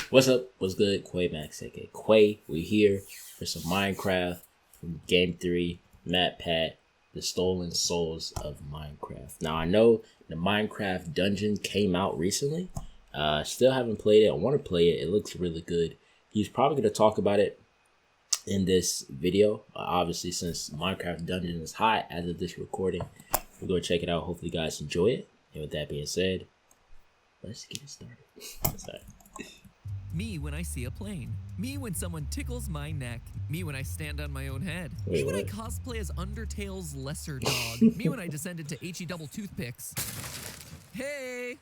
What's up? What's good? Quay Max, aka Quay. We're here for some Minecraft from Game 3, Matt Pat, The Stolen Souls of Minecraft. Now, I know the Minecraft dungeon came out recently. Still haven't played it. I want to play it. It looks really good. He's probably going to talk about it in this video. Obviously, since Minecraft dungeon is hot as of this recording, we're going to check it out. Hopefully, you guys enjoy it. And with that being said, let's get it started. Sorry. Me when I see a plane. Me when someone tickles my neck. Me when I stand on my own head. Wait, me when what? I cosplay as Undertale's lesser dog. Me when I descend into HE double toothpicks. Hey!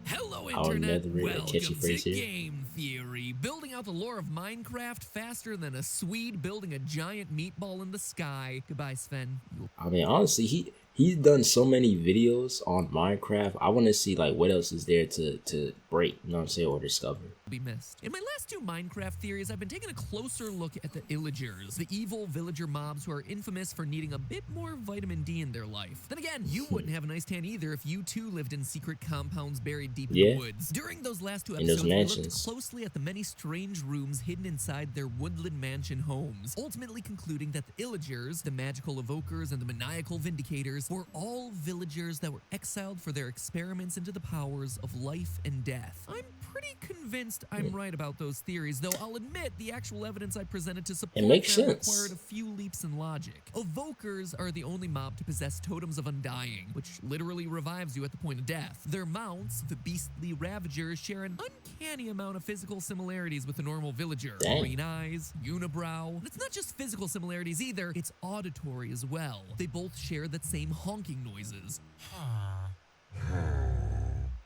Hello, I'll Internet. never read a Welcome catchy to phrase here. Game Theory. Building out the lore of Minecraft faster than a Swede building a giant meatball in the sky. Goodbye, Sven. I mean, honestly, he's done so many videos on Minecraft. I want to see like what else is there to break, you know what I'm saying, or discover. Be missed. In my last two Minecraft theories, I've been taking a closer look at the Illagers, the evil villager mobs who are infamous for needing a bit more vitamin D in their life. Then again, you wouldn't have a nice tan either if you too lived in secret compounds buried deep in the woods. During those last two In those episodes, we looked mansions. closely at the many strange rooms hidden inside their woodland mansion homes, ultimately concluding that the Illagers, the magical evokers, and the maniacal vindicators were all villagers that were exiled for their experiments into the powers of life and death. I'm pretty convinced I'm right about those theories, though I'll admit the actual evidence I presented to support makes them sense. required a few leaps in logic. Evokers are the only mob to possess totems of undying, which literally revives you at the point of death. Their mounts, the beastly Ravagers, share an uncanny amount of physical similarities with the normal villager. Dang. Green eyes, unibrow. And it's not just physical similarities either, it's auditory as well. They both share that same honking noises.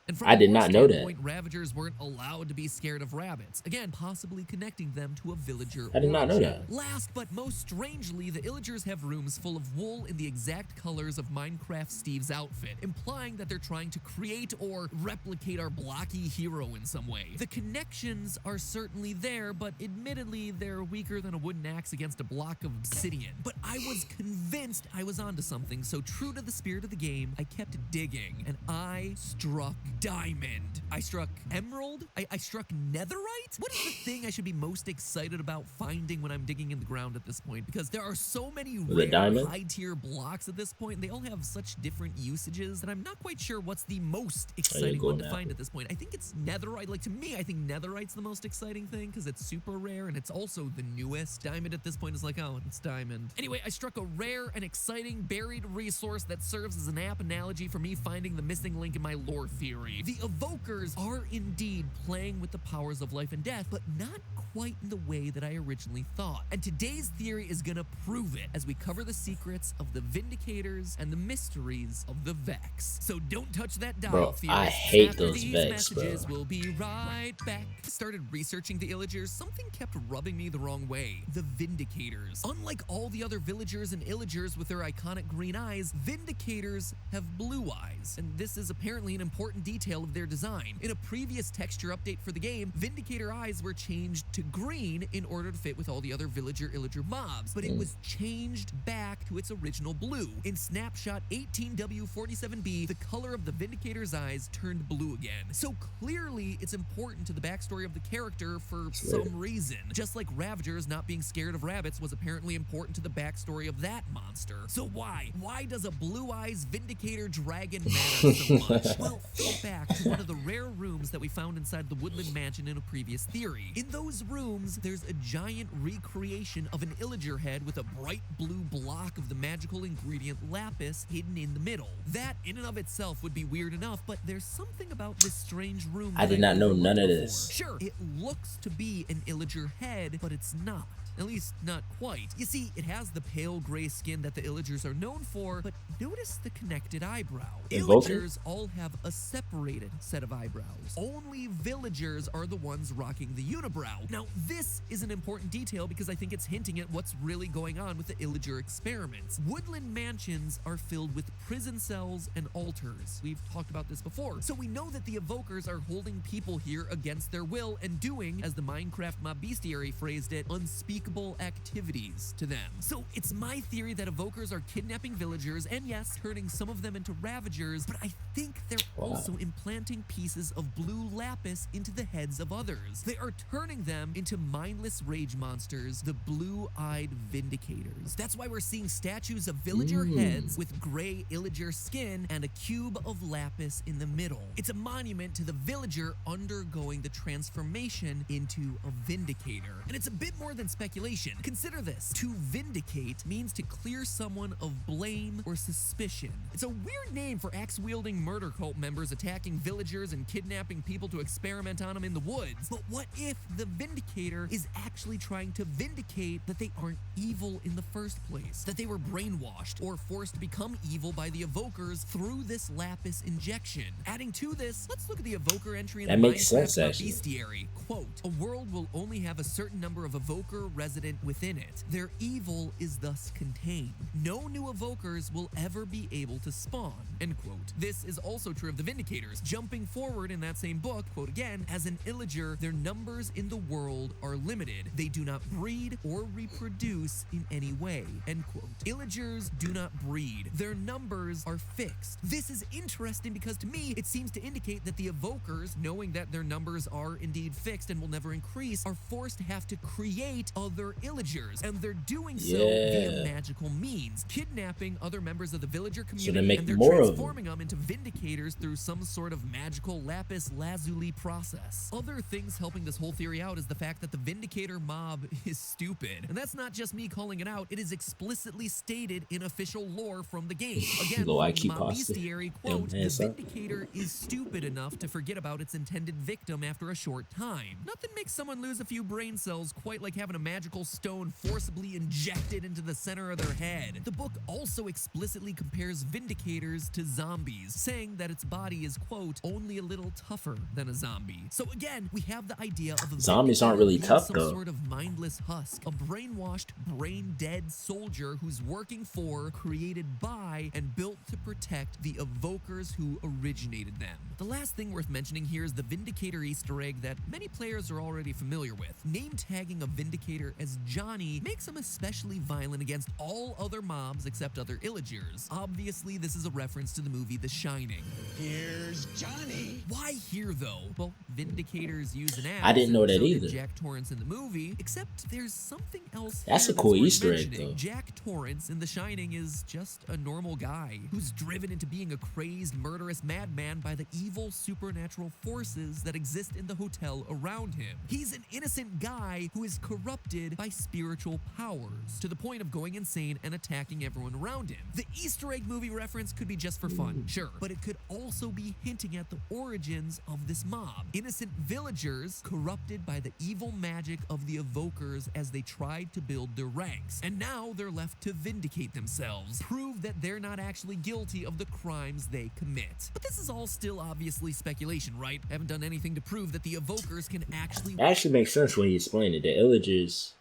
And from I a did lore not know that. standpoint, Ravagers weren't allowed to be scared of rabbits. Again, possibly connecting them to a villager I did not know origin. that. Last but most strangely, the Illagers have rooms full of wool in the exact colors of Minecraft Steve's outfit, implying that they're trying to create or replicate our blocky hero in some way. The connections are certainly there, but admittedly, they're weaker than a wooden axe against a block of obsidian. But I was convinced I was onto something, so true to the spirit of the game, I kept digging, and I struck diamond. I struck emerald. I struck netherite. What is the thing I should be most excited about finding when I'm digging in the ground at this point? Because there are so many it rare diamond? high-tier blocks at this point, and they all have such different usages that I'm not quite sure what's the most exciting one to golden find apple. at this point. I think it's netherite. Like, to me, I think netherite's the most exciting thing because it's super rare and it's also the newest. Diamond at this point is like, oh, it's diamond. Anyway, I struck a rare and exciting buried resource that serves as an apt analogy for me finding the missing link in my lore theory. The evokers are indeed playing with the powers of life and death, but not quite in the way that I originally thought. And today's theory is gonna prove it as we cover the secrets of the Vindicators and the mysteries of the Vex. So don't touch that dial, Bro, theorists. I hate After those these Vex, bro. messages, we'll be right back. I started researching the Illagers, something kept rubbing me the wrong way. The Vindicators. Unlike all the other villagers and Illagers with their iconic green eyes, Vindicators have blue eyes. And this is apparently an important detail of their design. In a previous texture update for the game, Vindicator eyes were changed to green in order to fit with all the other villager-illager mobs, but it was changed back to its original blue. In Snapshot 18W47B, the color of the Vindicator's eyes turned blue again. So clearly, it's important to the backstory of the character for some reason. Just like Ravagers not being scared of rabbits was apparently important to the backstory of that monster. So why? Why does a blue eyes Vindicator dragon matter so much? Well, think back to one of the rare rooms that we found inside the Woodland Mansion in a previous theory. In those rooms, there's a giant recreation of an Illager head with a bright blue block of the magical ingredient lapis hidden in the middle. That, in and of itself, would be weird enough, but there's something about this strange room I that did not know overlooked none of before. this. Sure, it looks to be an Illager head, but it's not. At least, not quite. You see, it has the pale gray skin that the Illagers are known for, but notice the connected eyebrow. Invoker? Illagers all have a separated set of eyebrows. Only villagers are the ones rocking the unibrow. Now, this is an important detail because I think it's hinting at what's really going on with the Illager experiments. Woodland mansions are filled with prison cells and altars. We've talked about this before. So we know that the evokers are holding people here against their will and doing, as the Minecraft mob bestiary phrased it, unspeakable despicable activities to them. So it's my theory that evokers are kidnapping villagers and yes, turning some of them into ravagers, but I think they're also implanting pieces of blue lapis into the heads of others. They are turning them into mindless rage monsters, the blue-eyed vindicators. That's why we're seeing statues of villager heads with gray illager skin and a cube of lapis in the middle. It's a monument to the villager undergoing the transformation into a vindicator. And it's a bit more than speculation. Consider this. To vindicate means to clear someone of blame or suspicion. It's a weird name for axe-wielding murder cult members attacking villagers and kidnapping people to experiment on them in the woods. But what if the vindicator is actually trying to vindicate that they aren't evil in the first place? That they were brainwashed or forced to become evil by the evokers through this lapis injection. Adding to this, let's look at the evoker entry in That the makes Minecraft sense, actually. Bestiary. Quote, a world will only have a certain number of evoker resident within it. Their evil is thus contained. No new evokers will ever be able to spawn. End quote. This is also true of the Vindicators. Jumping forward in that same book, quote again, as an illager, their numbers in the world are limited. They do not breed or reproduce in any way. End quote. Illagers do not breed. Their numbers are fixed. This is interesting because to me, it seems to indicate that the evokers, knowing that their numbers are indeed fixed and will never increase, are forced to have to create other illagers. And they're doing so via magical means, kidnapping other members of the villager community, they make and they're more of them. transforming them into vindicators through some sort of magical lapis lazuli process. Other things helping this whole theory out is the fact that the vindicator mob is stupid. And that's not just me calling it out, it is explicitly stated in official lore from the game. Again, Little from IQ Mob pasta. Bestiary, quote, Yeah, the son. vindicator is stupid enough to forget about its intended victim after a short time. Nothing makes someone lose a few brain cells quite like having a magical stone forcibly injected into the center of their head. The book also explicitly compares vindicators to zombies, saying that its body is, quote, only a little tougher than a zombie. So again, we have the idea of a Zombies aren't really vindicator being tough, some though. sort of mindless husk, a brainwashed, brain-dead soldier who's working for, created by, and built to protect the evokers who originated them. The last thing worth mentioning here is the Vindicator Easter egg that many players are already familiar with. Name tagging a Vindicator as Johnny makes him especially violent against all other mobs except other illagers. Obviously, this is a reference to the movie The Shining. Here's Johnny. Why here, though? Well, Vindicators use an axe. I didn't know and that so did either. Jack Torrance in the movie, except there's something else That's here a cool worth Easter egg, mentioning. though. Jack Torrance in The Shining is just a normal guy who's driven into being a crazed, murderous madman by the evil supernatural forces that exist in the hotel around him. He's an innocent guy who is corrupted by spiritual powers to the point of going insane and attacking everyone around him. The Easter egg movie reference could be just for fun, sure, but it could also be hinting at the origins of this mob. Innocent villagers corrupted by the evil magic of the evokers as they tried to build their ranks. And now they're left to vindicate themselves, prove that they're not actually guilty of the crimes they commit. But this is all still obviously speculation, right? I haven't done anything to prove that the evokers can actually It actually makes sense when you explain it. The illagers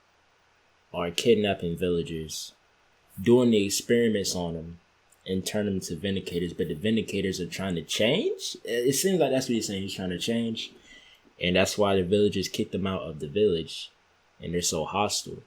are kidnapping villagers, doing the experiments on them, and turn them to vindicators, but the vindicators are trying to change? It seems like that's what he's saying. He's trying to change. And that's why the villagers kicked them out of the village. And they're so hostile.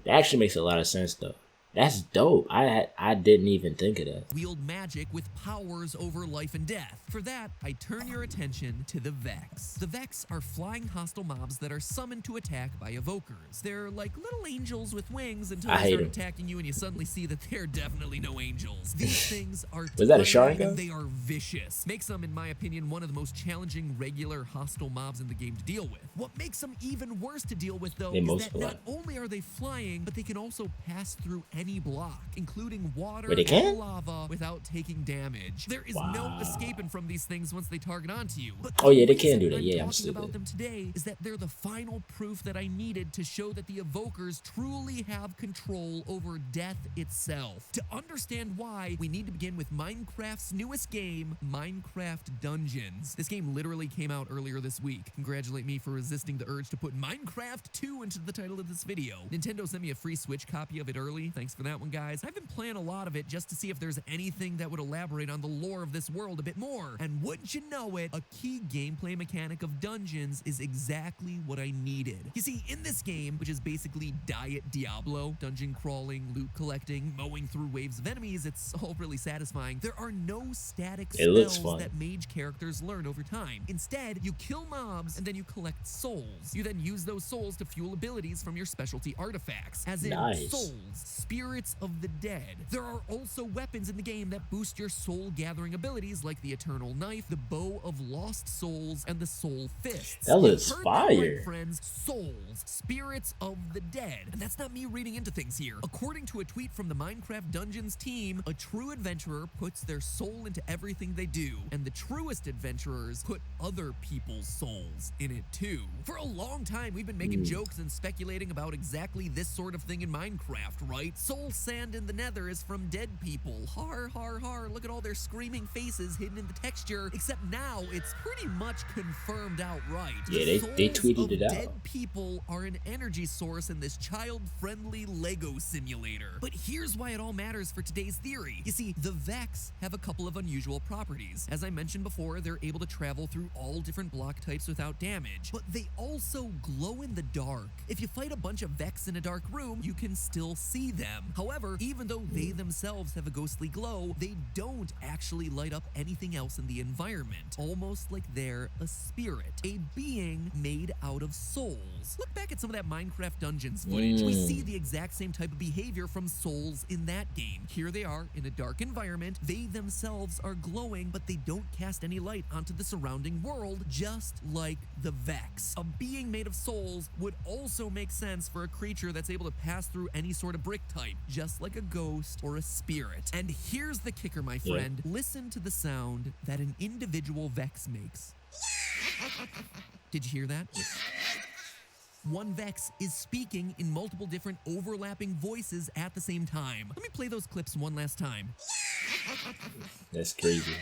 That actually makes a lot of sense, though. That's dope. I didn't even think of that. wield magic with powers over life and death. For that, I turn your attention to the Vex. The Vex are flying hostile mobs that are summoned to attack by evokers. They're like little angels with wings until I they hate start 'em. attacking you and you suddenly see that they're definitely no angels. These things are Was that a tiny Sharingan? and they are vicious. Makes them, in my opinion, one of the most challenging regular hostile mobs in the game to deal with. What makes them even worse to deal with, though, They is most that not fly. only are they flying, but they can also pass through any block, including water Wait, they can? and lava, without taking damage. There is no Wow. escaping from these things once they target onto you. But Oh, yeah, the they can do reason that. I'm Yeah, I'm talking stupid. about them today is that they're the final proof that I needed to show that the evokers truly have control over death itself. To understand why, we need to begin with Minecraft's newest game, Minecraft Dungeons. This game literally came out earlier this week. Congratulate me for resisting the urge to put Minecraft 2 into the title of this video. Nintendo sent me a free Switch copy of it early, thanks thanks for that one, guys. I've been playing a lot of it just to see if there's anything that would elaborate on the lore of this world a bit more. And wouldn't you know it, a key gameplay mechanic of dungeons is exactly what I needed. You see, in this game, which is basically Diet Diablo, dungeon crawling, loot collecting, mowing through waves of enemies, it's all really satisfying. There are no static spells that mage characters learn over time. Instead, you kill mobs and then you collect souls. You then use those souls to fuel abilities from your specialty artifacts, as in souls, spirits of the dead. There are also weapons in the game that boost your soul gathering abilities, like the Eternal Knife, the Bow of Lost Souls, and the Soul Fists. That looks fire. Right, friends, souls, spirits of the dead. And that's not me reading into things here. According to a tweet from the Minecraft Dungeons team, a true adventurer puts their soul into everything they do, and the truest adventurers put other people's souls in it too. For a long time, we've been making jokes and speculating about exactly this sort of thing in Minecraft, right? Soul sand in the nether is from dead people. Har, har, har. Look at all their screaming faces hidden in the texture. Except now, it's pretty much confirmed outright. Yeah, they tweeted it out. Dead people are an energy source in this child-friendly Lego simulator. But here's why it all matters for today's theory. You see, the Vex have a couple of unusual properties. As I mentioned before, they're able to travel through all different block types without damage, but they also glow in the dark. If you fight a bunch of Vex in a dark room, you can still see them. However, even though they themselves have a ghostly glow, they don't actually light up anything else in the environment, almost like they're a spirit, a being made out of souls. Look back at some of that Minecraft Dungeons footage. We see the exact same type of behavior from souls in that game. Here they are in a dark environment. They themselves are glowing, but they don't cast any light onto the surrounding world, just like the Vex. A being made of souls would also make sense for a creature that's able to pass through any sort of brick type, just like a ghost or a spirit. And here's the kicker, my friend. Listen to the sound that an individual Vex makes. Did you hear that? One Vex is speaking in multiple different overlapping voices at the same time. Let me play those clips one last time. That's crazy.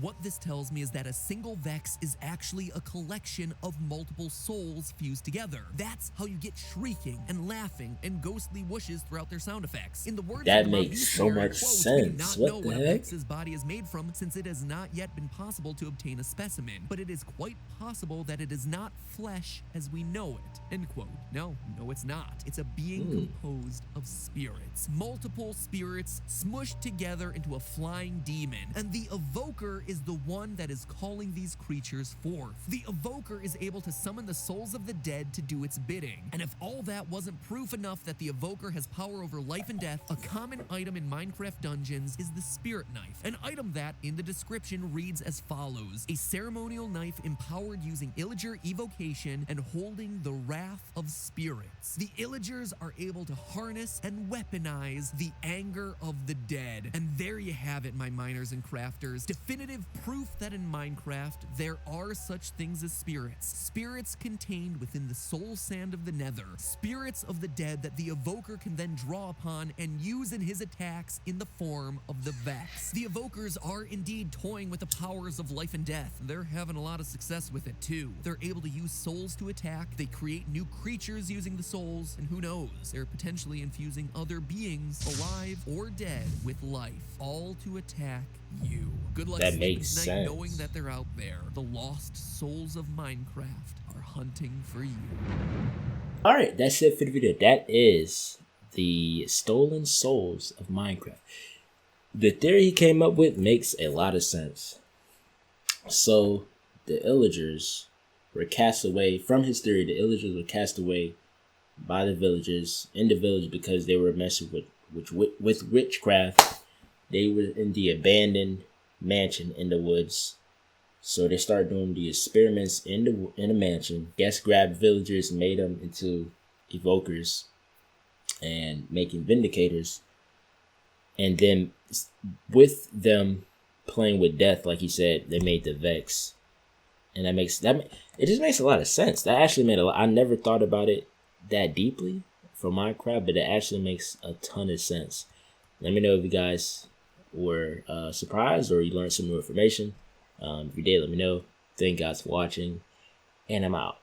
What this tells me is that a single Vex is actually a collection of multiple souls fused together. That's how you get shrieking and laughing and ghostly whooshes throughout their sound effects. In the words that of makes so much sense. We do not know what a Vex's body is made from, since it has not yet been possible to obtain a specimen. But it is quite possible that it is not flesh as we know it. End quote. No, it's not. It's a being composed of spirits. Multiple spirits smushed together into a flying demon. And the Evoker is the one that is calling these creatures forth. The Evoker is able to summon the souls of the dead to do its bidding. And if all that wasn't proof enough that the Evoker has power over life and death, a common item in Minecraft Dungeons is the Spirit Knife. An item that, in the description, reads as follows: a ceremonial knife empowered using Illager evocation and holding the wrath of spirits. The Illagers are able to harness and weaponize the anger of the dead. And there you have it, my miners and crafters. Definitive proof that in Minecraft there are such things as spirits. Spirits contained within the soul sand of the nether. Spirits of the dead that the Evoker can then draw upon and use in his attacks in the form of the Vex. The Evokers are indeed toying with the powers of life and death. They're having a lot of success with it too. They're able to use souls to attack. They create new creatures using the souls, and who knows, they're potentially infusing other beings, alive or dead, with life, all to attack you. Good luck sleeping tonight knowing that they're out there. The lost souls of Minecraft are hunting for you. Alright, that's it for the video. That is the stolen souls of Minecraft. The theory he came up with makes a lot of sense. So, the Illagers were cast away. From his theory, the Illagers were cast away by the villagers in the village because they were messing with witchcraft. They were in the abandoned mansion in the woods. So they started doing the experiments in the mansion. Guests grabbed villagers, made them into evokers and making vindicators. And then with them playing with death, like he said, they made the Vex. And it just makes a lot of sense. That actually made a lot. I never thought about it that deeply for Minecraft, but it actually makes a ton of sense. Let me know if you guys were surprised or you learned some new information. If you did, let me know. Thank you guys for watching, and I'm out.